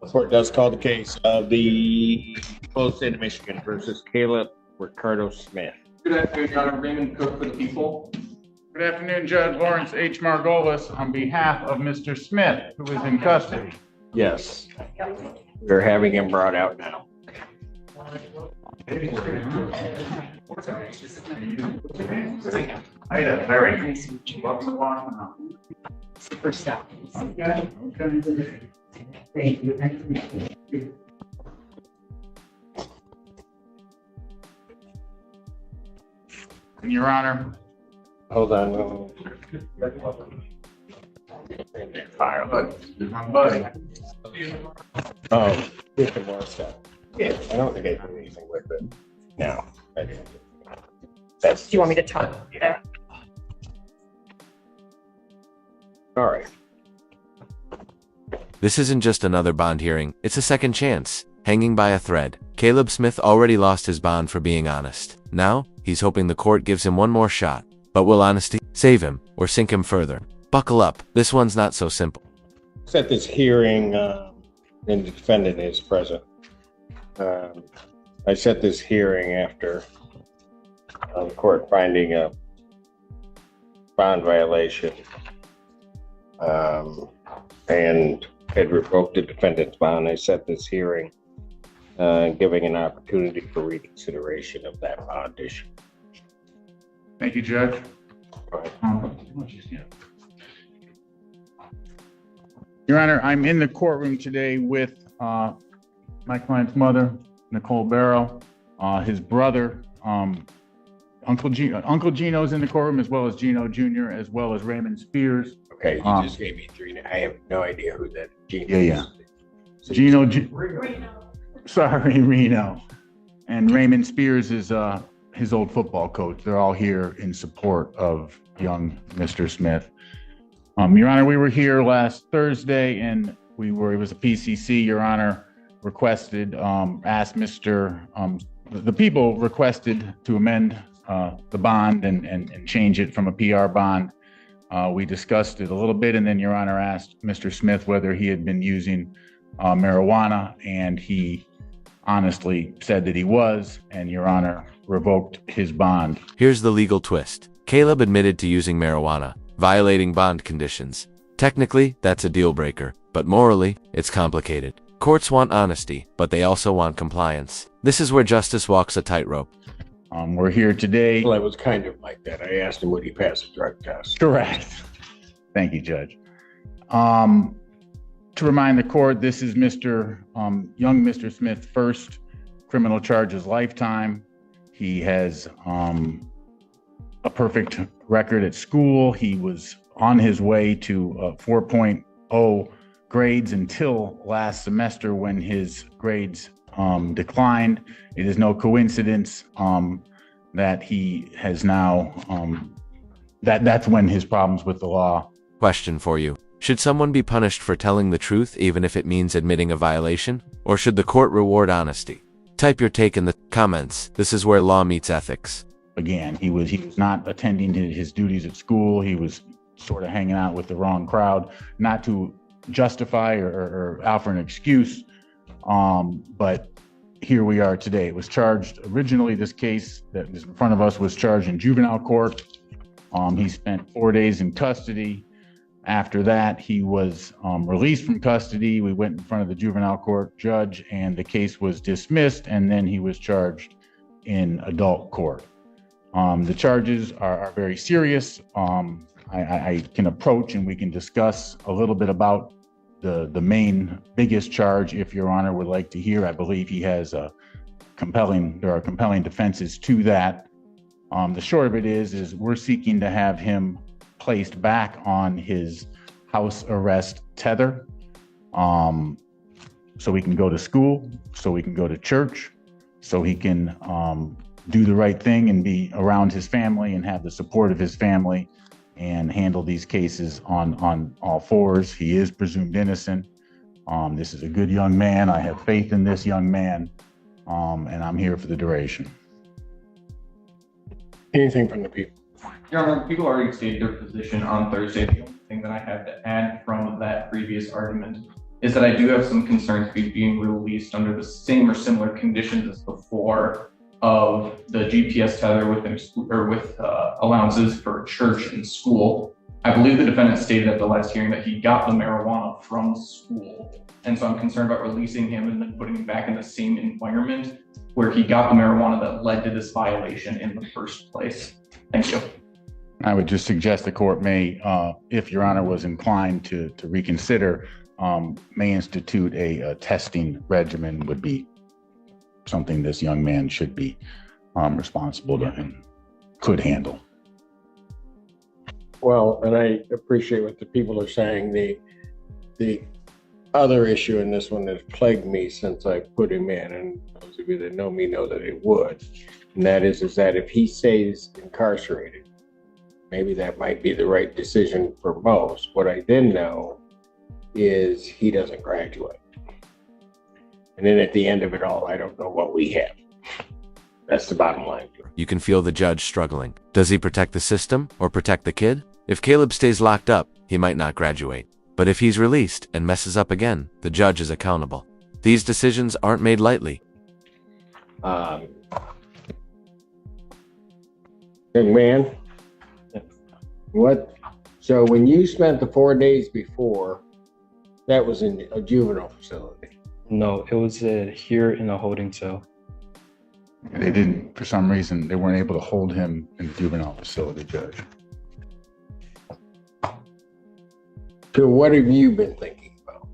The court does call the case of the closed state of Michigan versus Caleb Ricardo Smith. Good afternoon, Your Honor. Raymond Cook for the people. Good afternoon, Judge Lawrence H. Margolis, on behalf of Mr. Smith, who is in custody. Yes. We're having him brought out now. I had a very Super stop. Okay. Thank you. Your Honor. Hold on. Fire. Buddy. Oh, get the more stuff. Yeah, I don't think I did anything with it. No, I didn't. That's. Do you want me to talk? Yeah. All right. This isn't just another bond hearing, it's a second chance. Hanging by a thread. Caleb Smith already lost his bond for being honest. Now, he's hoping the court gives him one more shot. But will honesty save him or sink him further? Buckle up, this one's not so simple. Set this hearing, and the defendant is present. I set this hearing after the court finding a bond violation and had revoked the defendant's bond. I set this hearing giving an opportunity for reconsideration of that bond issue. Thank you, Judge. Your Honor, I'm in the courtroom today with my client's mother, Nicole Barrow, his brother, Uncle Gino's in the courtroom, as well as Gino Jr., as well as Raymond Spears. Okay, you just gave me three. I have no idea who that Gino is. Yeah. Reno. And Raymond Spears is his old football coach. They're all here in support of young Mr. Smith. Your Honor, we were here last Thursday, and it was a PCC. Your Honor requested, asked the people requested to amend the bond and change it from a PR bond. We discussed it a little bit, and then Your Honor asked Mr. Smith whether he had been using marijuana, and he honestly said that he was, and Your Honor revoked his bond. Here's the legal twist. Caleb admitted to using marijuana, violating bond conditions. Technically, that's a deal breaker, but morally, it's complicated. Courts want honesty, but they also want compliance. This is where justice walks a tightrope. We're here today. Well, it was kind of like that. I asked him would he pass a drug test. Correct. Thank you, Judge. To remind the court, this is young Mr. Smith's first criminal charges lifetime. He has a perfect record at school. He was on his way to 4.0 grades until last semester when his grades declined. It is no coincidence that he has now, that's when his problems with the law. Question for you. Should someone be punished for telling the truth even if it means admitting a violation? Or should the court reward honesty? Type your take in the comments. This is where law meets ethics. Again, he was not attending to his duties at school. He was sort of hanging out with the wrong crowd, not to justify or offer an excuse, but here we are today. It was charged originally, this case that is in front of us was charged in juvenile court. He spent 4 days in custody. After that, he was released from custody. We went in front of the juvenile court judge and the case was dismissed, and then he was charged in adult court. The charges are very serious. I can approach and we can discuss a little bit about the biggest charge if Your Honor would like to hear. I believe he has there are compelling defenses to that. The short of it is we're seeking to have him placed back on his house arrest tether, so he can go to school, so he can go to church, so he can do the right thing and be around his family and have the support of his family and handle these cases on all fours. He is presumed innocent. This is a good young man. I have faith in this young man, and I'm here for the duration. Anything from the people? Your Honor, people already stated their position on Thursday. The only thing that I have to add from that previous argument is that I do have some concerns being released under the same or similar conditions as before of the GPS tether with allowances for church and school. I believe the defendant stated at the last hearing that he got the marijuana from school. And so I'm concerned about releasing him and then putting him back in the same environment where he got the marijuana that led to this violation in the first place. Thank you. I would just suggest the court may, if Your Honor was inclined to reconsider, may institute a testing regimen would be something this young man should be responsible to and could handle. Well, and I appreciate what the people are saying. The other issue in this one that plagued me since I put him in, and those of you that know me know that it would, and that is that if he stays incarcerated, maybe that might be the right decision for most. What I then know is he doesn't graduate. And then at the end of it all, I don't know what we have. That's the bottom line. You can feel the judge struggling. Does he protect the system or protect the kid? If Caleb stays locked up, he might not graduate. But if he's released and messes up again, the judge is accountable. These decisions aren't made lightly. Young man, what? So when you spent the 4 days before, that was in a juvenile facility? No, it was here in a holding cell. They didn't, for some reason, they weren't able to hold him in the juvenile facility, Judge. So what have you been thinking about?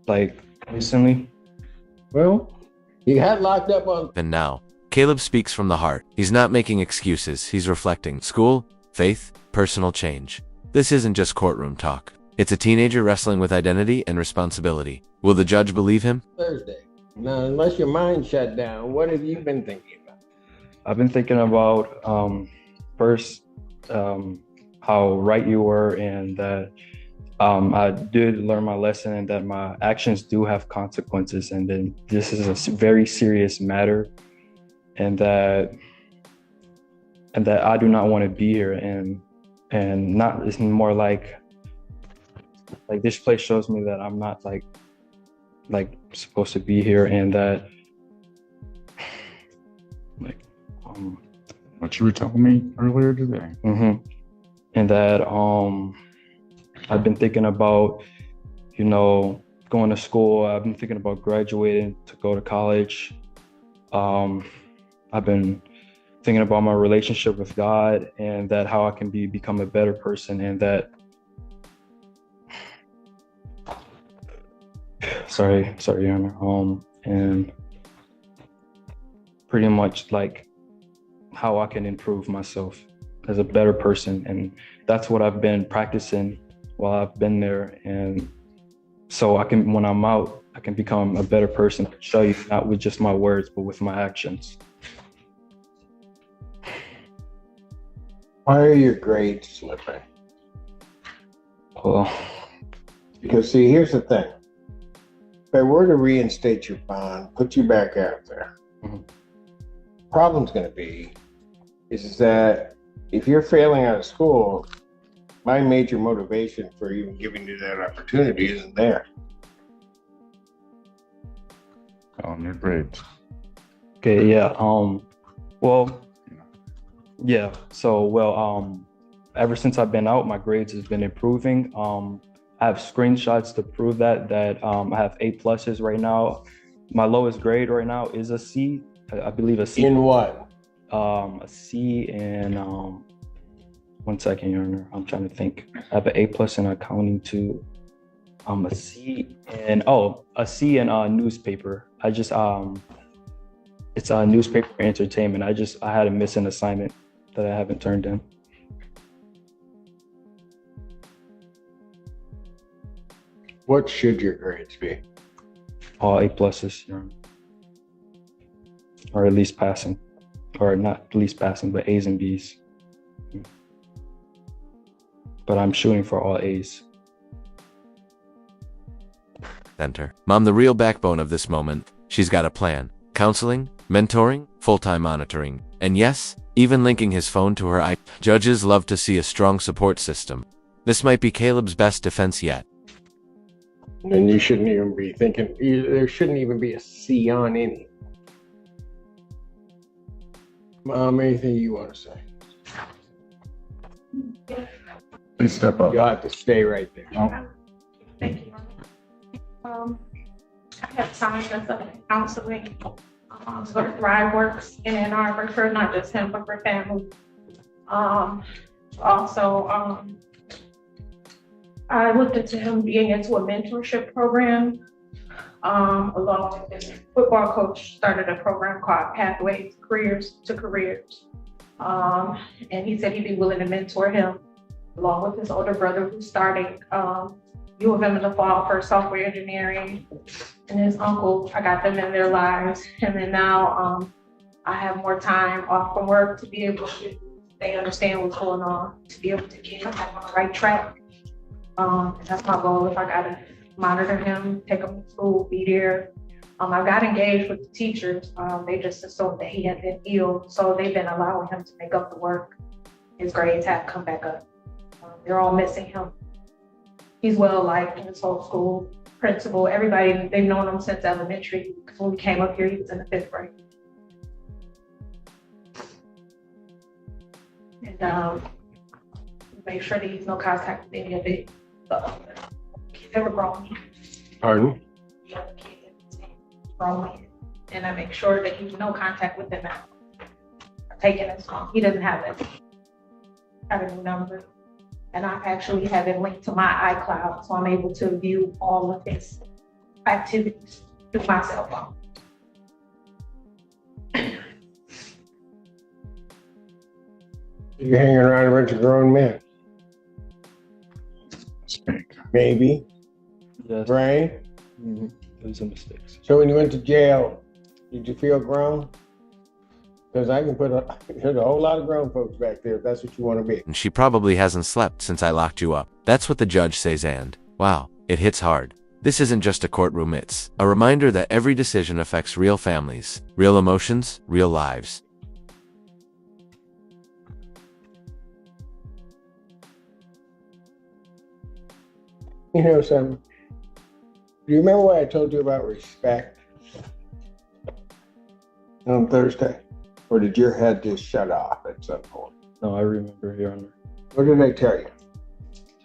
Like recently? Well, you got locked up on... And now, Caleb speaks from the heart. He's not making excuses. He's reflecting. School, faith, personal change. This isn't just courtroom talk. It's a teenager wrestling with identity and responsibility. Will the judge believe him? Thursday. Now, unless your mind shut down, what have you been thinking about? I've been thinking about first how right you were, and that I did learn my lesson, and that my actions do have consequences, and then this is a very serious matter, and that I do not want to be here, and not, it's more like this place shows me that I'm not like supposed to be here, and that What you were telling me earlier today. And that I've been thinking about, going to school. I've been thinking about graduating to go to college. I've been thinking about my relationship with God, and that how I can become a better person, and that sorry, Your Honor. And pretty much like how I can improve myself as a better person. And that's what I've been practicing while I've been there. And so I can, when I'm out, I can become a better person, show you, not with just my words, but with my actions. Why are your grades slipping? Well, Because see, here's the thing. If I were to reinstate your bond, put you back out there, problem's going to be is that if you're failing out of school, my major motivation for even giving you that opportunity isn't there. On your grades. okay, yeah. Well, yeah. So, ever since I've been out, my grades has been improving. I have screenshots to prove that I have A+ right now. My lowest grade right now is a C. I believe a C. In what? A C in 1 second, Your Honor. I'm trying to think. I have an A+ in accounting too. A C in a C in newspaper. I just it's a newspaper entertainment. I had a missing assignment that I haven't turned in. What should your grades be? All A+, Your Honor. Or at least passing. Or not at least passing, but A's and B's. But I'm shooting for all A's. Center. Mom, the real backbone of this moment. She's got a plan. Counseling, mentoring, full-time monitoring, and yes, even linking his phone to her iPad. Judges love to see a strong support system. This might be Caleb's best defense yet. And you shouldn't even be thinking, there shouldn't even be a C on any. Mom, anything you want to say? Please step up. You'll have to stay right there. Oh, Thank you. I have time that's up in counseling, to go to Thrive Works in Ann Arbor for not just him, but for family. Also, I looked into him being into a mentorship program. Along with his football coach, started a program called Pathways Careers to Careers. And he said he'd be willing to mentor him along with his older brother who's starting U of M in the fall for software engineering, and his uncle. I got them in their lives, and then now I have more time off from work to be able to, they understand what's going on, to be able to get him on the right track. And that's my goal. If I gotta monitor him, take him to school, be there. I got engaged with the teachers. They just assumed that he had been ill, so they've been allowing him to make up the work. His grades have come back up. They're all missing him. He's well liked in his whole school, principal, everybody. They've known him since elementary. Because when we came up here, he was in the 5th grade. And make sure that he's no contact with any of the kids that were grown. Pardon? The other kids grown, and I make sure that he's no contact with them now. Taking his phone. He doesn't have it. Have a new number. And I actually have it linked to my iCloud, so I'm able to view all of his activities through my cell phone. You're hanging around a bunch of grown men. Maybe. Yes. Right? Mm-hmm. It was a mistake. So when you went to jail, did you feel grown? Because I can there's a whole lot of grown folks back there if that's what you want to be. And she probably hasn't slept since I locked you up. That's what the judge says, and wow, it hits hard. This isn't just a courtroom, it's a reminder that every decision affects real families, real emotions, real lives. You know something? Do you remember what I told you about respect on Thursday? Or did your head just shut off at some point? No, I remember, Your Honor. What did I tell you?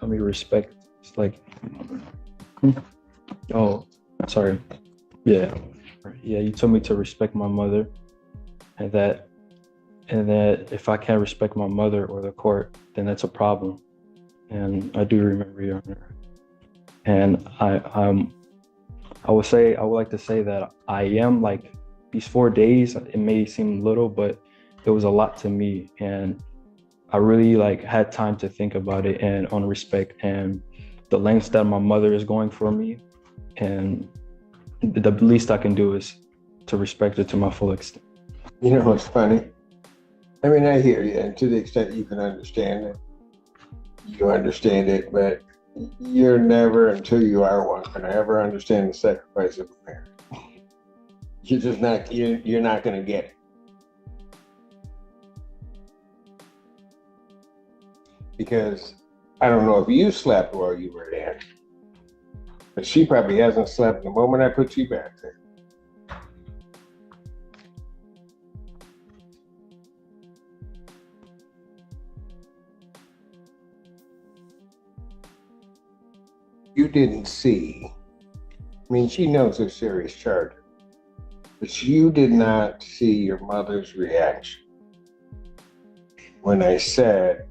Tell me respect. It's like, oh, sorry. Yeah. Yeah, you told me to respect my mother, and that if I can't respect my mother or the court, then that's a problem. And I do remember, Your Honor. And I would like to say that I am like, these 4 days, it may seem little, but it was a lot to me. And I really had time to think about it and on respect and the lengths that my mother is going for me. And the least I can do is to respect her to my full extent. You know what's funny? I mean, I hear you, and to the extent you can understand it, you understand it, but you're never, until you are one, going to ever understand the sacrifice of a parent. You're just not, you're not going to get it. Because I don't know if you slept while you were there, but she probably hasn't slept the moment I put you back there. You didn't see, I mean, she knows they're serious charges, but you did not see your mother's reaction when I said,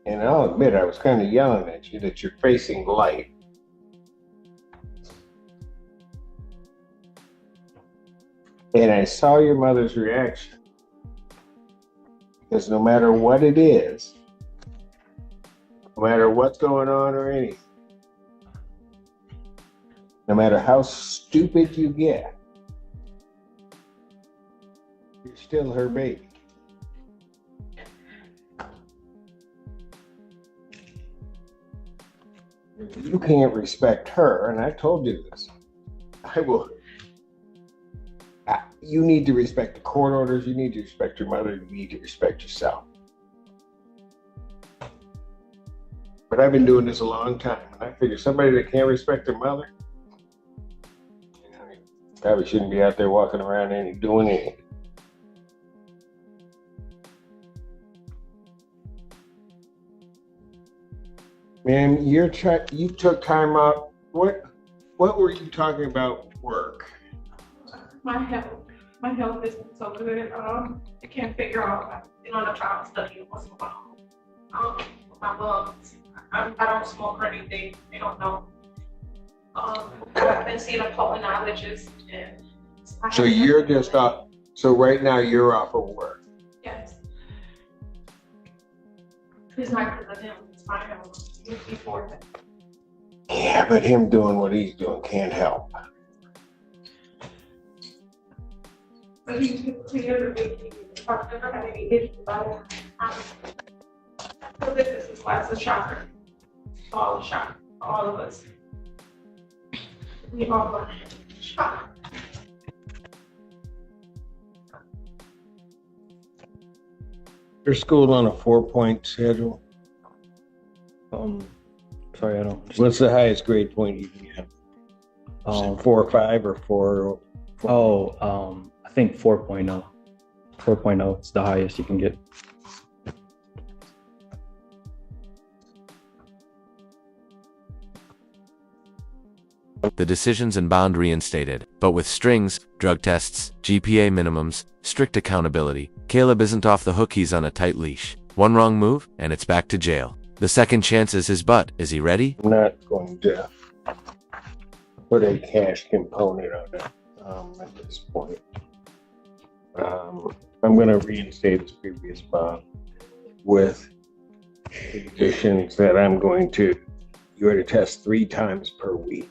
and I'll admit I was kind of yelling at you, that you're facing light. And I saw your mother's reaction. Because no matter what it is, no matter what's going on or anything, no matter how stupid you get, you're still her baby. If you can't respect her, and I told you this, I will. You need to respect the court orders, you need to respect your mother, you need to respect yourself. But I've been doing this a long time, and I figure somebody that can't respect their mother, you know, probably shouldn't be out there walking around and doing anything. Man, you took time out. What were you talking about? Work. My health isn't so good. I can't figure out. I've been on a trial study once in a while. My lungs. I don't smoke or anything. They don't know. I've been seeing a pulmonologist, and So you're just off. So right now you're off of work. Yes. It's not because of him. It's my health. It's before that. Yeah, but him doing what he's doing can't help. But he's clear to me. I've never had any issues about it. So this is why it's a shocker. All a shock. All of us. We all are shocked. Your school on a 4-point schedule. Sorry, I don't. What's the highest grade point you can get? 4 or 5 or 4? I think 4.0. 4.0 is the highest you can get. The decisions and bond reinstated, but with strings, drug tests, GPA minimums, strict accountability, Caleb isn't off the hook, he's on a tight leash. One wrong move, and it's back to jail. The second chance is his butt. Is he ready? I'm not going to put a cash component on it at this point. I'm going to reinstate his previous bond with conditions that I'm going to, you are to test 3 times per week.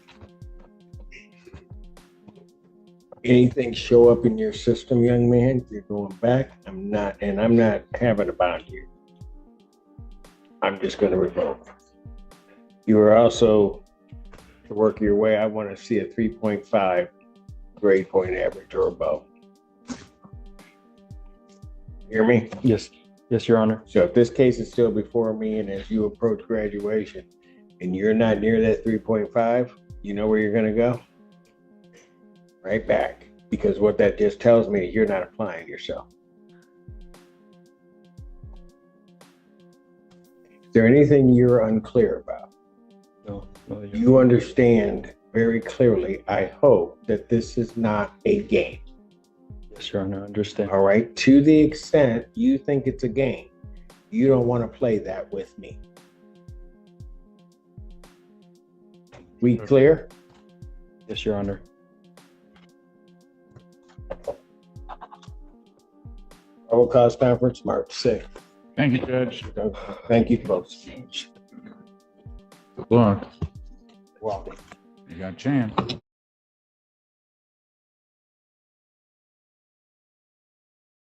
Anything show up in your system, young man, you're going back. I'm not having a bond here. I'm just going to revoke. You are also, to work your way, I want to see a 3.5 grade point average or above. Hear me? Yes, Your Honor. So if this case is still before me and as you approach graduation and you're not near that 3.5, you know where you're going to go? Right back. Because what that just tells me is you're not applying yourself. Is there anything you're unclear about? No, You understand very clearly, I hope, that this is not a game. Yes, Your Honor, I understand. All right? To the extent you think it's a game, you don't want to play that with me. We clear? Yes, Your Honor. Probable cause conference, March 6th. Thank you, Judge. Thank you, folks. Good luck. Welcome. You got a chance.